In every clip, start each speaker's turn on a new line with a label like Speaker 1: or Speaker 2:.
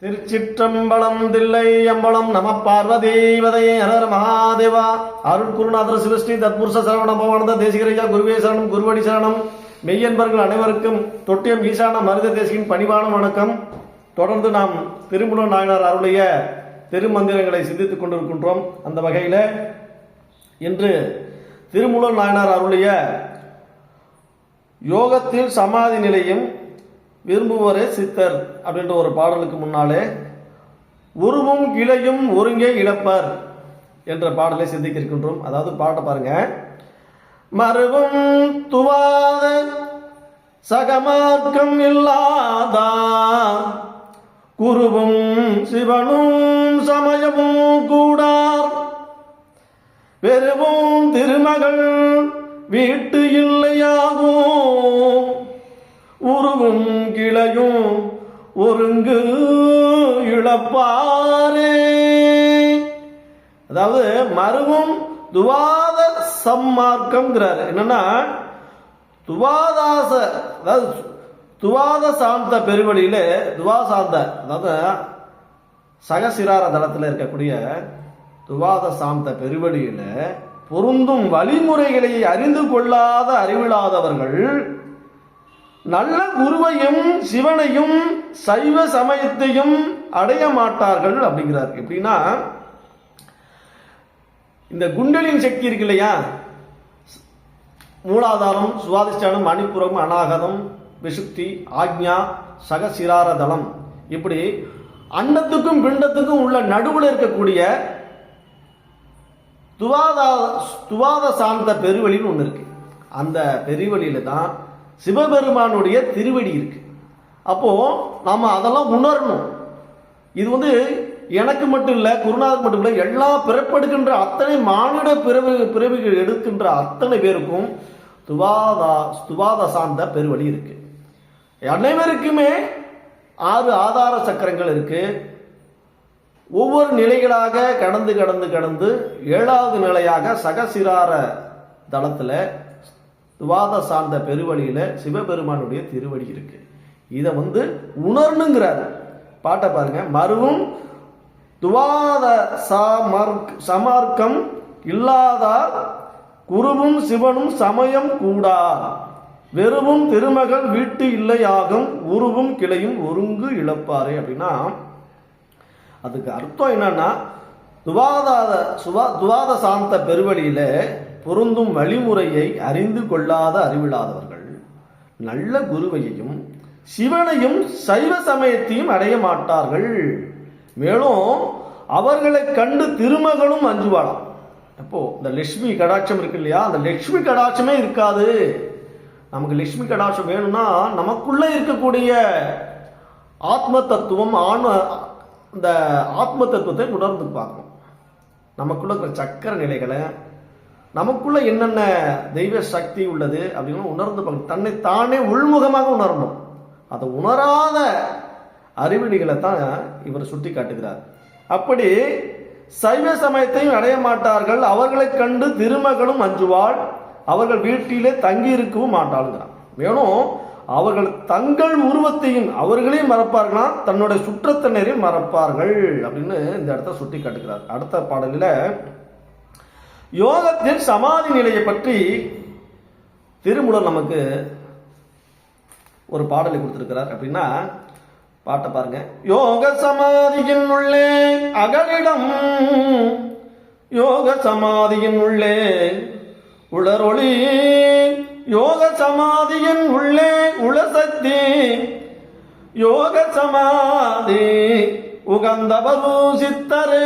Speaker 1: திருச்சிற்றம்பலம் தில்லை அம்பலம் நம பார்வதேவதையே ஹர மகாதேவா. அருள் குருநாதர் சிவஸ்ரீ தத்புருஷ சரவண பவானந்த தேசிகரையா குருவே சரணம், குருவடி சரணம். மெய்யன்பர்கள் அனைவருக்கும் தொட்டியம் ஈசான மருத தேசியின் பணிவான வணக்கம். தொடர்ந்து நாம் திருமூலர் நாயனார் அருளிய திருமந்திரங்களை சிந்தித்துக் கொண்டிருக்கின்றோம். அந்த வகையில் இன்று திருமூலர் நாயனார் அருளிய யோகத்தில் சமாதி நிலையும் விரும்புவரே சித்தர் அப்படின்ற ஒரு பாடலுக்கு முன்னாலே உருவும் கிளையும் ஒருங்கே இழப்பர் என்ற பாடலை சிந்திக்க இருக்கின்றோம். அதாவது பாட்டை பாருங்க. மறுவும் துவாத சகமார்க்கம் இல்லாதா குருவும் சிவனும் சமயமும் கூடார் பெருவும் திருமகள் வீட்டு இல்லையாகும் உருவும் கிளையும் ஒருங்கு இழப்பாரே. அதாவது மருவும் துவாத சம்மார்க்கம்ங்கிறாரு. என்னன்னா துவாதாச, அதாவது துவாத சாந்த பெருவழியில துவாசாந்த, அதாவது சகசிரார தளத்தில் இருக்கக்கூடிய துவாத சாந்த பெருவழியில பொருந்தும் வழிமுறைகளை அறிந்து கொள்ளாத அறிவில்லாதவர்கள் நல்ல குருவையும் சிவனையும் சைவ சமயத்தையும் அடைய மாட்டார்கள் அப்படிங்கிறார். எப்படின்னா, இந்த குண்டலின் சக்தி இருக்கு இல்லையா, மூலாதாரம், சுவாதிஷ்டானம், மணிப்புரம், அநாகதம், விசுக்தி, ஆக்ஞா, சகசிரார தளம், இப்படி அண்டத்துக்கும் பிண்டத்துக்கும் உள்ள நடுவில் இருக்கக்கூடிய துவாத சார்ந்த பெருவழின்னு ஒன்று இருக்கு. அந்த பெருவழியில தான் சிவபெருமானுடைய திருவடி இருக்கு. அப்போ நாம அதெல்லாம் உணரணும். இது எனக்கு மட்டும் இல்லை, குருநாதர் மட்டும் இல்லை, எல்லா பிறப்பெடுக்கின்ற அத்தனை மானிட பிறவிகள் எடுக்கின்ற அத்தனை பேருக்கும் துவாத சார்ந்த பெருவழி இருக்கு. அனைவருக்குமே 6 ஆதார சக்கரங்கள் இருக்கு. ஒவ்வொரு நிலைகளாக கடந்து கடந்து கடந்து 7வது நிலையாக சகசிரார தளத்துல துவாத சார்ந்த பெருவழியில சிவபெருமானுடைய திருவடி இருக்கு. இதை உணரணுங்கிறார். பாட்டை பாருங்க. மருவும் துவாத சமார்க்கம் இல்லாதார் குருவும் சிவனும் சமயம் கூடா வெறுவும் திருமகள் வீட்டு இல்லையாகும் உருவும் கிளையும் ஒருங்கு இழப்பாரே. அப்படின்னா அதுக்கு அர்த்தம் என்னன்னா, துவாத சாந்த பெருவழியில பொருந்தும் வழிமுறையை அறிந்து கொள்ளாத அறிவில்லாதவர்கள் நல்ல குருவையையும் சிவனையும் சைவ சமயத்தையும் அடைய மாட்டார்கள். மேலும் அவர்களை கண்டு திருமகளும் அஞ்சுவாளாம். அப்போ இந்த லட்சுமி கடாட்சம் இருக்கு இல்லையா, அந்த லட்சுமி கடாட்சமே இருக்காது. நமக்கு லட்சுமி கடாட்சம் வேணும்னா நமக்குள்ள இருக்கக்கூடிய ஆத்ம தத்துவம், இந்த ஆத்ம தத்துவத்தை உணர்ந்து பார்க்கணும். நமக்குள்ள இருக்கிற சக்கர நிலைகளை, நமக்குள்ள என்னென்ன தெய்வ சக்தி உள்ளது அப்படின்னு உணர்ந்து பார்க்கணும். தன்னை தானே உள்முகமாக உணரணும். அதை உணராத அறிவிலிகளை தான் இவர் சுட்டி காட்டுகிறார். அப்படி சைவ சமயத்தையும் அடைய மாட்டார்கள். அவர்களை கண்டு திருமகளும் அஞ்சுவாள், அவர்கள் வீட்டிலே தங்கி இருக்கவும் மாட்டாளுங்கிறார். மேலும் அவர்கள் தங்கள் உருவத்தையும் அவர்களே மறப்பார்களாம், தன்னுடைய சுற்றத்தினரையும் மறப்பார்கள் அப்படின்னு இந்த இடத்த சுட்டி காட்டுகிறார். அடுத்த பாடலில் யோகத்தில் சமாதி நிலையை பற்றி திருமூலர் நமக்கு ஒரு பாடலை கொடுத்திருக்கிறார். அப்படின்னா பாட்டை பாருங்க. யோக சமாதியின் உள்ளே அகலிடம், யோக சமாதியின் உள்ளே உளரொளி, யோக சமாதியின் உள்ளே உளசக்தி, யோக சமாதி உகந்தவரு சித்தரே.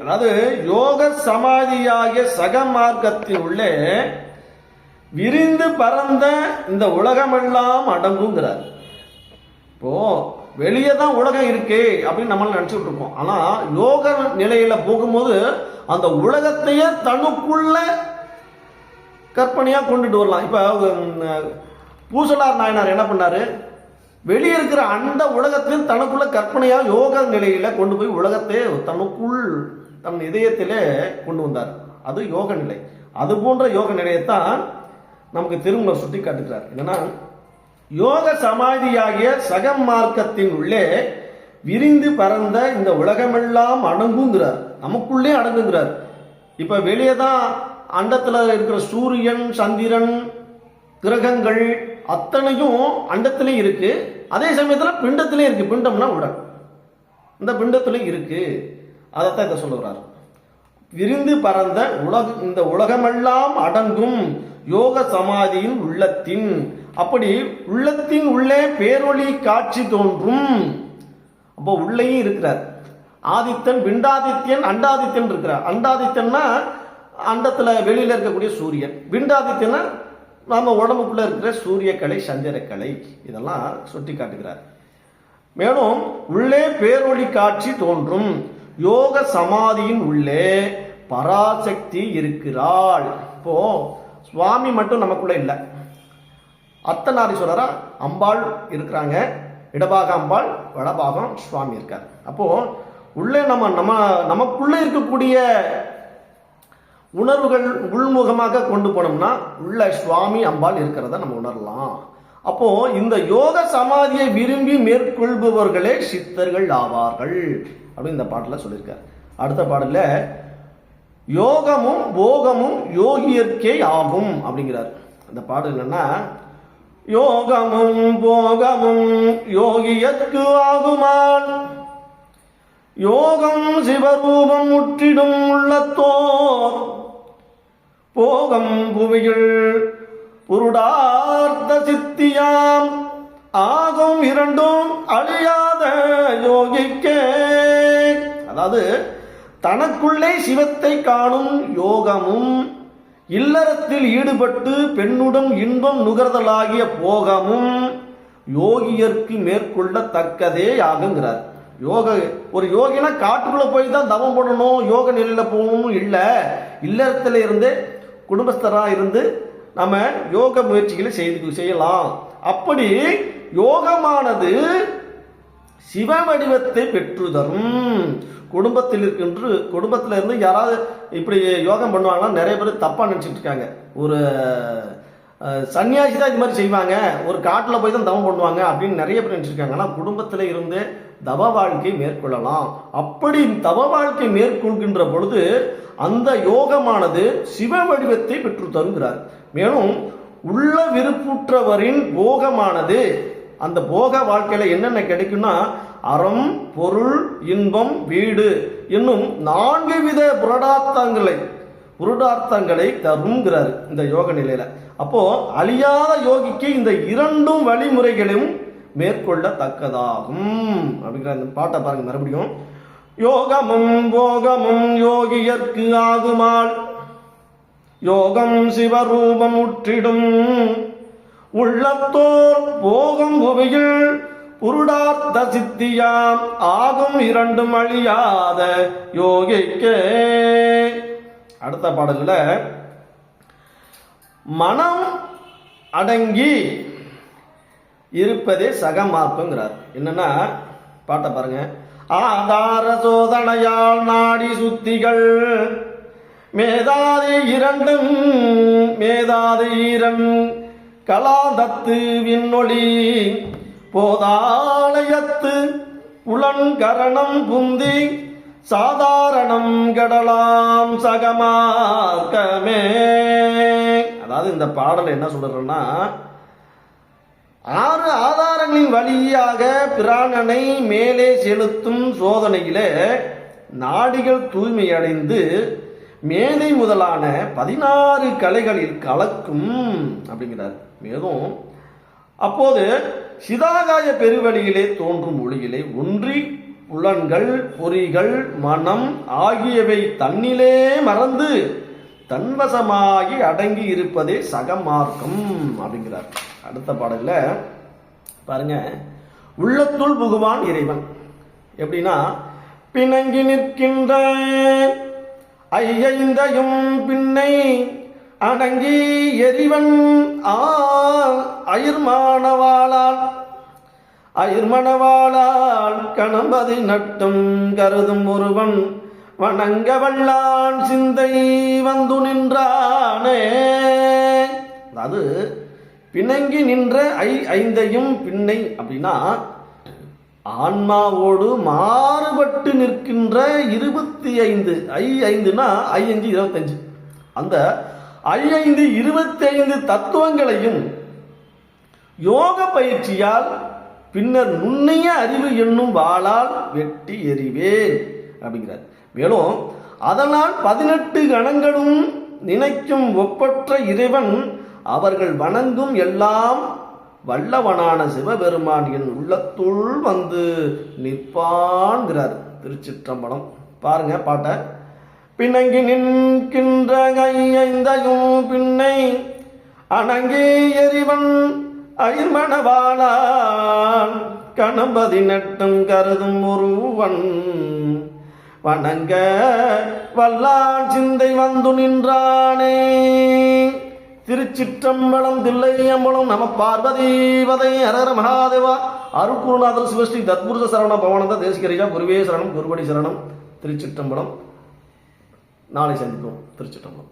Speaker 1: அதாவது யோக சமாதியாகிய சகமார்க்கத்தின் உள்ளே விரிந்து பறந்த இந்த உலகமெல்லாம் அடங்குங்கிறார். இப்போ வெளியே தான் உலகம் இருக்கே அப்படின்னு நம்ம நினைச்சுட்டு இருக்கோம். ஆனா யோக நிலையில போகும்போது அந்த உலகத்தையே தனக்குள்ள கற்பனையா கொண்டுட்டு வரலாம். இப்ப பூசலார் நாயனார் என்ன பண்ணாரு, வெளியே இருக்கிற அந்த உலகத்தையும் தனக்குள்ள கற்பனையா யோக நிலையில கொண்டு போய் உலகத்தை தனக்குள் தன் இதயத்திலே கொண்டு வந்தார். அது யோக நிலை. அது போன்ற யோக நிலையத்தான் நமக்கு திருமூலர் சுட்டி காட்டுகிறார். என்னன்னா யோக சமாதியாகிய சகம் மார்க்கத்தின் உள்ளே விரிந்து பறந்த இந்த உலகமெல்லாம் அடங்குங்கிறார், நமக்குள்ளே அடங்குங்கிறார். இப்ப வெளியே தான் அண்டத்துல இருக்கிற சூரியன், சந்திரன், கிரகங்கள் அத்தனையும் அண்டத்திலே இருக்கு. அதே சமயத்துல பிண்டத்திலே இருக்கு. பிண்டம்னா உடல், இந்த பிண்டத்திலே இருக்கு. அதைத்தான் இதை சொல்லுகிறார். விரிந்து பறந்த இந்த உலகமெல்லாம் அடங்கும் யோக சமாதியின் உள்ளத்தின். அப்படி உள்ளத்தின் உள்ளே பேரொளி காட்சி தோன்றும். அப்போ உள்ளேயும் இருக்கிறார் ஆதித்தன், பிண்டாதித்யன், அண்டாதித்யன் இருக்கிறார். அண்டாதித்யன்னா அண்டத்துல வெளியில இருக்கக்கூடிய சூரியன், பிண்டாதித்யன்னா நாம உடம்புக்குள்ள இருக்கிற சூரியக்கலை, சந்திரக்கலை, இதெல்லாம் சுட்டி காட்டுகிறார். மேலும் உள்ளே பேரொளி காட்சி தோன்றும் யோக சமாதியின் உள்ளே பராசக்தி இருக்கிறாள். இப்போ சுவாமி மட்டும் நமக்குள்ள இல்லை, அர்த்தநாரீஸ்வரரா அம்பாள் இருக்கிறாங்க. இடபாக அம்பாள், வடபாகம் சுவாமி இருக்கார். அப்போ உள்ளே நமக்குள்ள இருக்கக்கூடிய உணர்வுகள் உள்முகமாக கொண்டு போனோம்னா உள்ள சுவாமி அம்பாள் இருக்கிறத நம்ம உணரலாம். அப்போ இந்த யோக சமாதியை விரும்பி மேற்கொள்பவர்களே சித்தர்கள் ஆவார்கள் அப்படின்னு இந்த பாட்டில் சொல்லியிருக்கார். அடுத்த பாடல யோகமும் போகமும் யோகியர்க்கே ஆகும் அப்படிங்கிறார். அந்த பாடல் என்னன்னா, யோகமும் போகமும் யோகியர்க்கு ஆகுமான், யோகம் சிவரூபம் முற்றிடும் உள்ளத்தோர், போகம் புவியில் புருடார்த்த சித்தியாம், ஆகும் இரண்டும் அழியாத யோகிக்கே. அதாவது தனக்குள்ளே சிவத்தை காணும் யோகமும், இல்லறத்தில் ஈடுபட்டு பெண்ணுடன் இன்பம் நுகர்தலாகிய போகமும் யோகியர்க்கு மேற்கொள்ளத்தக்கதே ஆகுங்கிறார். ஒரு யோகினா காட்டுக்குள்ள போய் தான் தவம் பண்ணணும், யோக நிலையில போகணும் இல்லை. இல்லறத்துல இருந்து குடும்பஸ்தரா இருந்து நம்ம யோக முயற்சிகளை செய்யலாம். அப்படி யோகமானது சிவ வடிவத்தை பெற்று தரும். குடும்பத்தில் இருந்து யாராவது இப்படி யோகம் பண்ணுவாங்கன்னா நிறைய பேர் தப்பா நினைச்சிட்டு இருக்காங்க. ஒரு சன்னியாசி தான் இது மாதிரி செய்வாங்க, ஒரு காட்டில் போய் தான் தவம் பண்ணுவாங்க அப்படின்னு நிறைய பேர் நினைச்சிருக்காங்க. ஆனால் குடும்பத்தில் இருந்து தவ வாழ்க்கை மேற்கொள்ளலாம். அப்படி தவ வாழ்க்கை மேற்கொள்கின்ற பொழுது அந்த யோகமானது சிவ வடிவத்தை பெற்று தருகிறார். மேலும் உள்ள விருப்புற்றவரின் போகமானது, அந்த போக வாழ்க்கையில என்னென்ன கிடைக்கும்னா அறம், பொருள், இன்பம், வீடு என்னும் 4 வித புருடார்த்தங்களை தருங்கிறார் இந்த யோக நிலையில. அப்போ அழியாத யோகிக்கு இந்த 2 வழிமுறைகளும் மேற்கொள்ளத்தக்கதாகும் அப்படிங்கிற அந்த பாட்டை பாருங்க மறுபடியும். யோகமும் போகமும் யோகியர்க்கு ஆகுமால், யோகம் சிவரூபம் உற்றிடும் உள்ளத்தோர், போகம் புவியில் புருடார்த்த சித்தியாம், ஆகும் இரண்டும் அழியாத யோகிக்கே. அடுத்த பாடல்ல மனம் அடங்கி இருப்பதே சகமார்க்கங்கிறார். என்னன்னா பாட்டை பாருங்க. ஆதார சோதனையால் நாடி சுத்திகள் மேதாதி ஈரன் கலாதத்து விண்ணொளி போதாலயத்து உளன்கரணம் புந்தி சாதாரணம் கடலாம் சகமார்க்கமே. அதாவது இந்த பாடல் என்ன சொல்றேன்னா, 6 ஆதாரங்களின் வழியாக பிராணனை மேலே செலுத்தும் சோதனையிலே நாடிகள் தூய்மையடைந்து மேதை முதலான 16 கலைகளில் கலக்கும் அப்படிங்கிறார். மேலும் அப்போது சிதாகாய பெருவெளியிலே தோன்றும் ஒளியிலே ஒன்றி புலன்கள், பொறிகள், மனம் ஆகியவை தன்னிலே மறந்து தன்வசமாகி அடங்கி இருப்பதே சகமார்க்கம் அப்படிங்கிறார். அடுத்த பாடல்ல பாருங்க, உள்ளத்துள் புகுவான் இறைவன். எப்படின்னா, பிணங்கி நிற்கின்ற ஐயைந்தையும் பின்னை அடங்கி எரிவன் அயிர்மணவாளால் கணம்பதி நட்டும் கருதும் ஒருவன் வணங்க வல்லான் சிந்தை வந்து நின்றானே. அதாவது பிணங்கி நின்ற ஐந்தையும் பின்னை அப்படின்னா ஆன்மாவோடு மாறுபட்டு நிற்கின்ற 25 ஐந்துனா 5 25 அந்த 25 தத்துவங்களையும் யோக பயிற்சியால் பின்னர் நுண்ணிய அறிவு என்னும் வாளால் வெட்டி எறிவேன் அப்படிங்கிறார். மேலும் அதனால் 18 கணங்களும் நினைக்கும் ஒப்பற்ற இறைவன் அவர்கள் வணங்கும் எல்லாம் வல்லவனான சிவபெருமான் என் உள்ளத்துள் வந்து நிற்பான்கிறார். திருச்சிற்றம்பலம். பாருங்க பாட்ட. பிணங்கி நிற்கின்ற கையைந்தையும் பின்னை அணங்கி எறிவன் அயர்மணவாளான் கணபதி நட்டும் கருதும் ஒருவன் வணங்க வல்லான் சிந்தை வந்து நின்றானே. திருச்சிற்றம்பலம். தில்லையம்பலம். நம பார்வதீபதை. ஹரஹர மகாதேவா. அருட்குருநாதர் சிவஸ்ரீ தத்புருஷ சரவண பவனந்த தேசிகரியா குருவே சரணம், குருபடி சரணம். திருச்சிற்றம்பலம். நாளை சந்திப்போம். திருச்சிற்றம்பலம்.